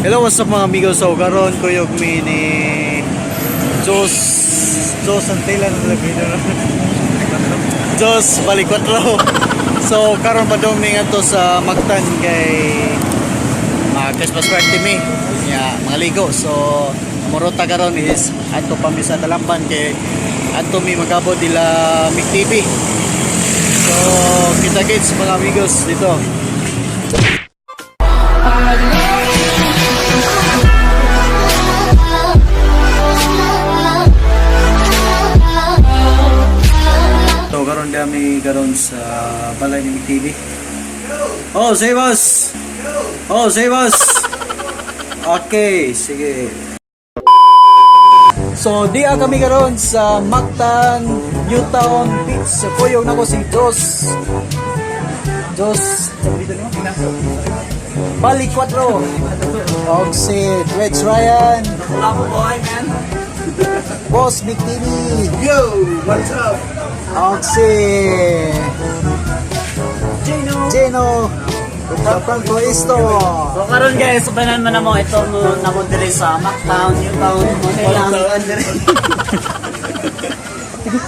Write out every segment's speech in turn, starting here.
Hello, what's up mga amigos? So, karon kuyog mi ni Jos Antela na Filipino. Jos balik 4. So, karon padumi nga to sa Mactan kay Christmas party mi. Mga ligo. So, morota karon is ato pa mi sa Talamban kay ato mi magabot dila Mic TV. So, kita-kits mga amigos dito. So, karon kami karon sa balay ni Mic TV. Oh, say boss. Oh, say boss. Okay, sige. So, di kami karon sa Mactan, Newtown, TWITS. Puyong na ko si Jos. Balik 4. Og si TWITS Ryan. Kulafu boy, man. Boss Mic TV. Yo, what's up? Og si JHAY-KNOW. LOFRANCO ESTO. So karon guys, subanan mo na mo ito mo na mo diri sa Mactan, Newtown, Naggames diri.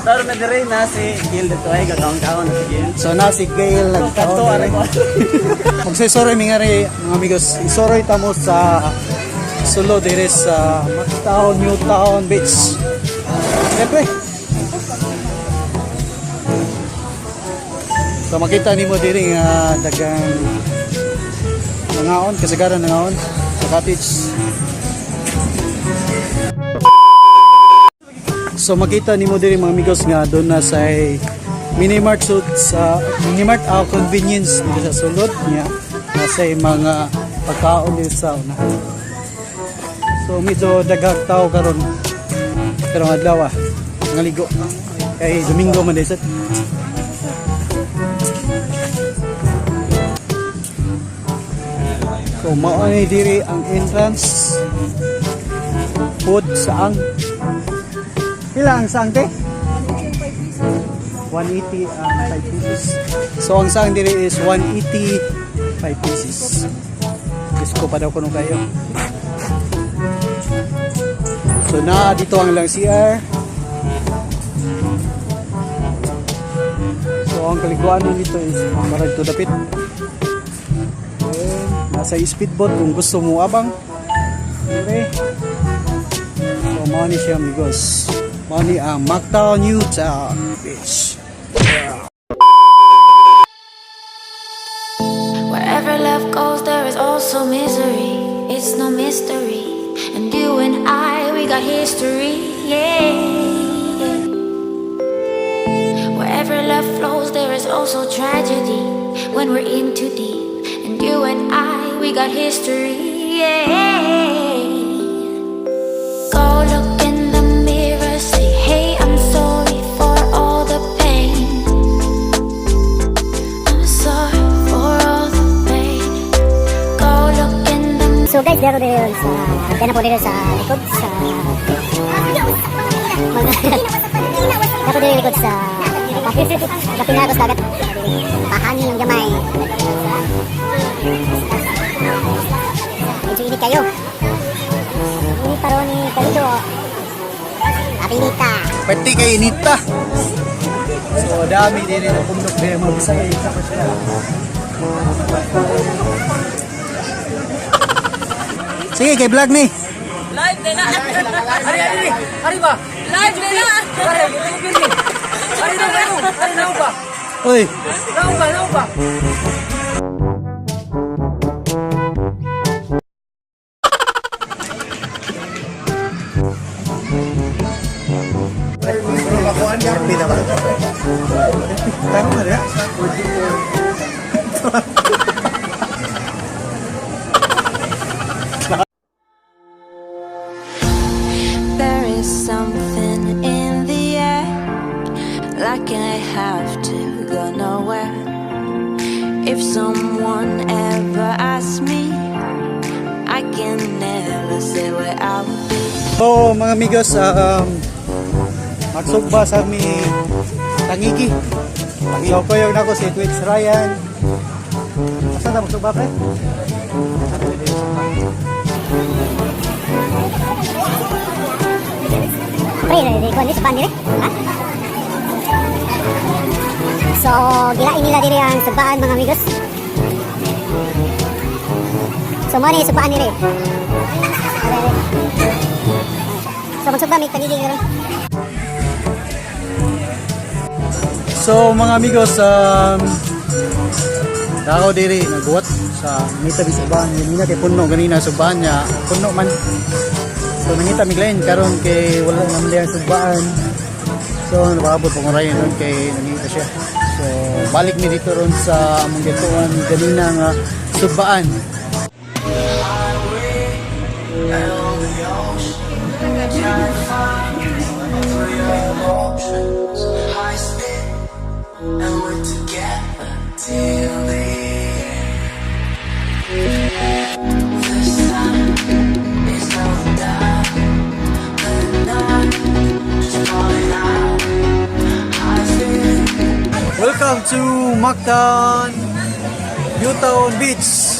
Taro na diri na si Gil dito ay gagawon-gawon si Gil. So na si Gail nagkaon. Magsisorry mga amigos. Isorry ta mo sa sulo diri sa Mactan, Newtown Beach. Siyempre. So makita nimo diri nga dagang nangaon kasagaran nangaon sa cottage. So makita nimo diri mga amigos nga doon na sa Minimart sa Minimart convenience dito sa sulod niya nasa mga pagkaon dito sa una. So medyo daghang tao karon adlaw nga ligo kay Domingo man desat. So mao ni diri ang entrance food saang pila ang saang te 180 5 pieces. So ang saang diri is 180 5 pieces. Disco pa daw kuno kayo. So na dito ang lang CR. So ang kaliguan dito is marag to dapit. Nasa speedboat kung gusto mo abang. Okay. So money siya amigos. Money ang Mactan Newtown Beach. Wherever love goes there is also misery. It's no mystery. And you and I, we got history. Yeah. Wherever love flows there is also tragedy. When we're in too deep. And you and I, we got history, yeah. Go look in the mirror, say, hey, I'm sorry for all the pain. I'm sorry for all the pain. Go look in the mirror. So guys, dito din sa kaya na po dito sa likod sa dito din likod sa kapinagos dagat. Pahangin yung gamay. Medyo init kayo. Init pa rin kayo. Apinita. Pati kay inita. So dami din ang pundok din mga Bisaya YouTubers Club. Sige kay vlog ni. Live na. Ari ba? Live na. Ari na ba? Oy. Nau ba? There is something in the air, like I have to go nowhere. If someone ever asks me, I can never say where I'll be. So mga amigos, magsugba sa mi tangigi. So kuyog na ko si TWITS Ryan. Asa na magsugba pre? Kuan ni suban dire. Ha? So, gilain nila dire ang sugbaan mga amigos. So, mo ni sugbaan dire. So, magsugba may kanili karon. So mga amigos, ako diri nagbuhat sa ngita bisaban, nina kay puno ganina subahan niya, puno man. So nangita miglain karon kay wala naman diyan subaan. So nababot pa ngoray nun kay nangita siya. So balik mi dito ron sa among gituan ganina nga subaan. And we're together till the end. This time is going down. The night is falling out. I feel Welcome to Mactan, Newtown Beach.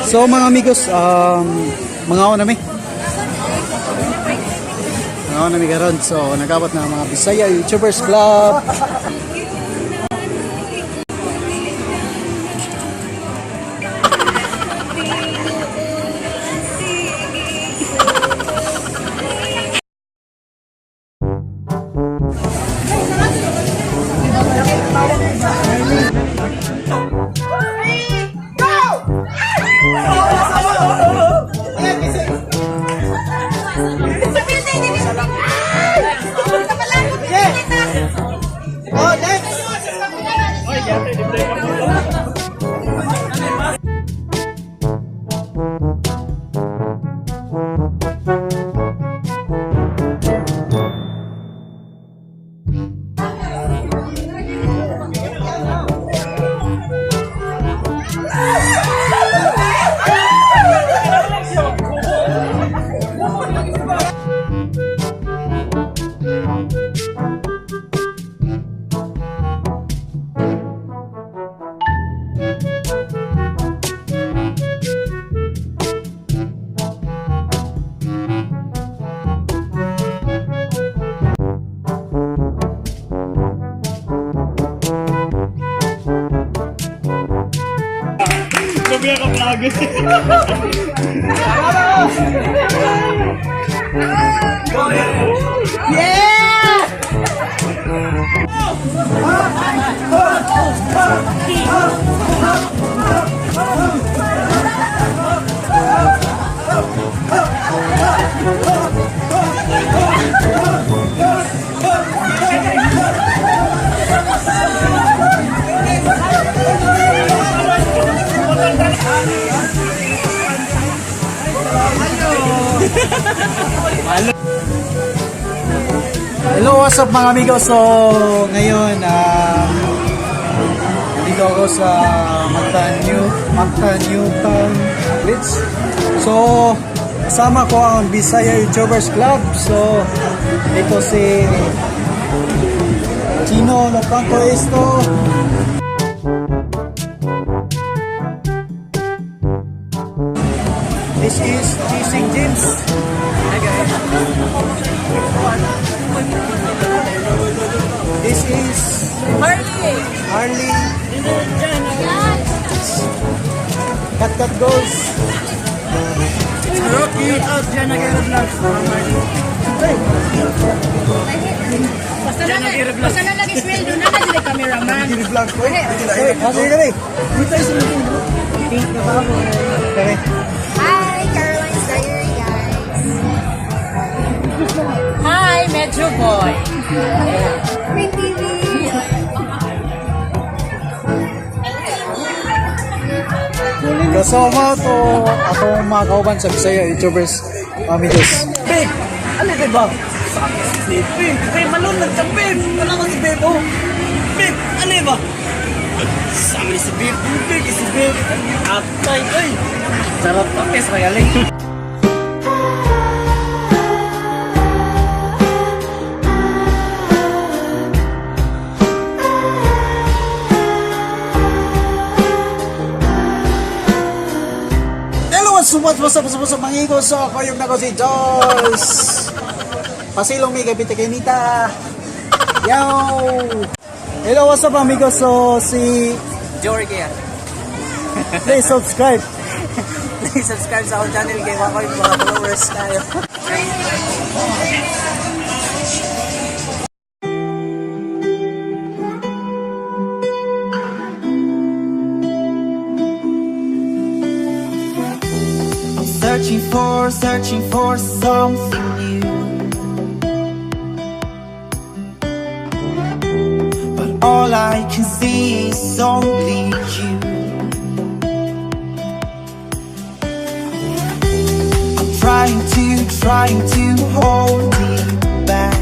So mga amigos, mga nami karon. So nagabot na mga Bisaya YouTubers Club. Hello, what's up mga amigos? So, ngayon, dito ako sa Mactan, Newtown, TWITS. So, kasama ko ang Bisaya YouTubers Club. So, ito si Chino, LOFRANCO, ESTO. This is Chasing James. Hi guys. This is Harley. Cut that goes. Rocky out dyan nag-i-vlog. Basta na lagi smell doon na naging cameraman. Nag-i-vlog ko. Sige kami. Dito is pink na baboy. Kami. Hi! Medyo boy. Kasama to ako mga kauban sa Bisaya YouTubers Amigos. Babe! Ano diba? Si Babe! Babe, malunod ka, Babe! Wala ko si Babe, oh! Babe! Ano ba? Sabi si Babe! Babe! Si Babe! Atay! Ay! Sarap pa, pes, magaling! What's up mga igos? So ako yung nako si Joyce. Pasilong mi kay Nita. Yo! Hello, what's up amigos? So si Jory kaya. please subscribe. Please subscribe sa akong channel kay Wakoy mga followers tayo. Searching for something new. But all I can see is only you. I'm trying to hold it back.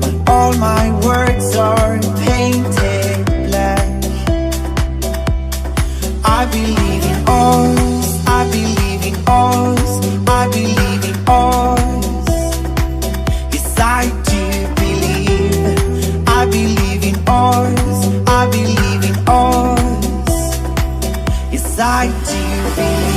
But all my words are painted black. I believe in us, I believe in us, I believe in us. Yes, I do believe. I believe in us, I believe in us. Yes, I do believe.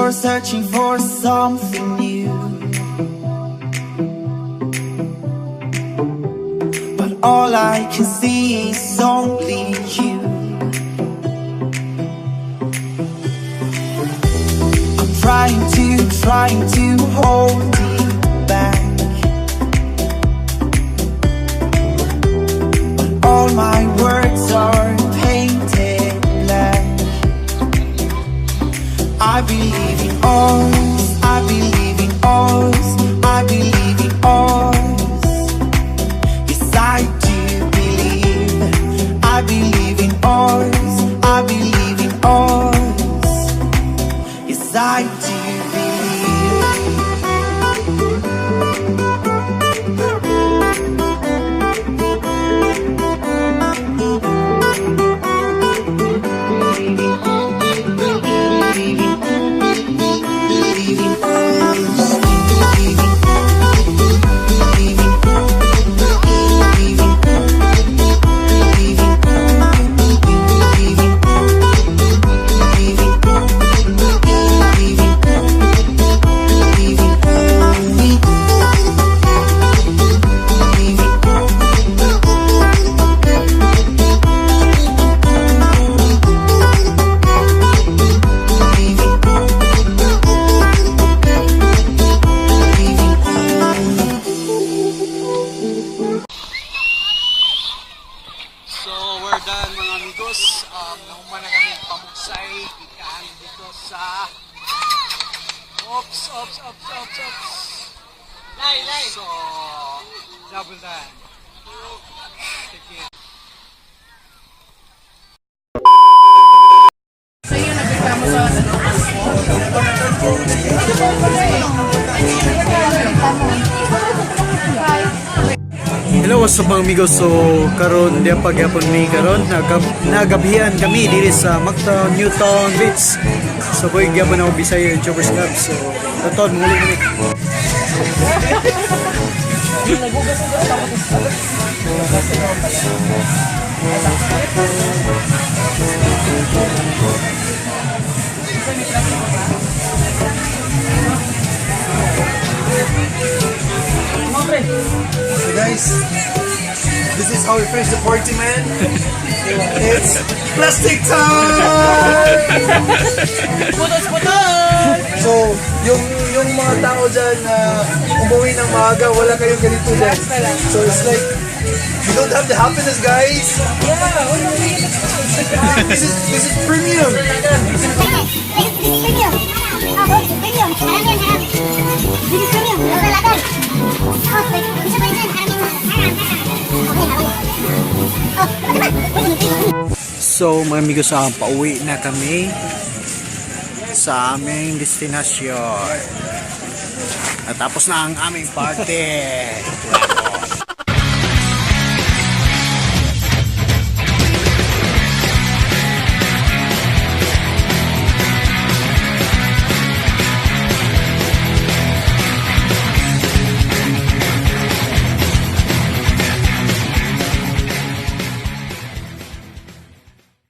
Searching for something new. But all I can see is only you. I'm trying to hold it back. But all my words are painted black. I believe in us, I believe in us, I believe in us. Yes, I do believe. I believe in us, I believe in us. Yes, I do believe. So we're done mga amigos. Nahuman na kami pamugsay ikaan dito sa Ops. Lay. So double done. Take it. Sa'yo, nagreklamo sa Hello, what's up mga amigos? So, karon di pagyapon mi karon nagabihan kami diri sa Mactan, Newtown, TWITS. So, boy gyapon ako Bisaya YouTubers Club. So, totoo muli. So guys, this is how we finish the party, man. It's plastic time! So, yung mga tao dyan na umuwi ng maaga, wala kayong ganito dyan. So it's like, you don't have the happiness, guys. This is premium. Premium. Oh, premium. Karamihan harap. This is premium. LAAGAN. Oh, wait. Bisa mo yun? Harap. So, mga amigos, pauwi na kami sa aming destinasyon. Natapos na ang aming party.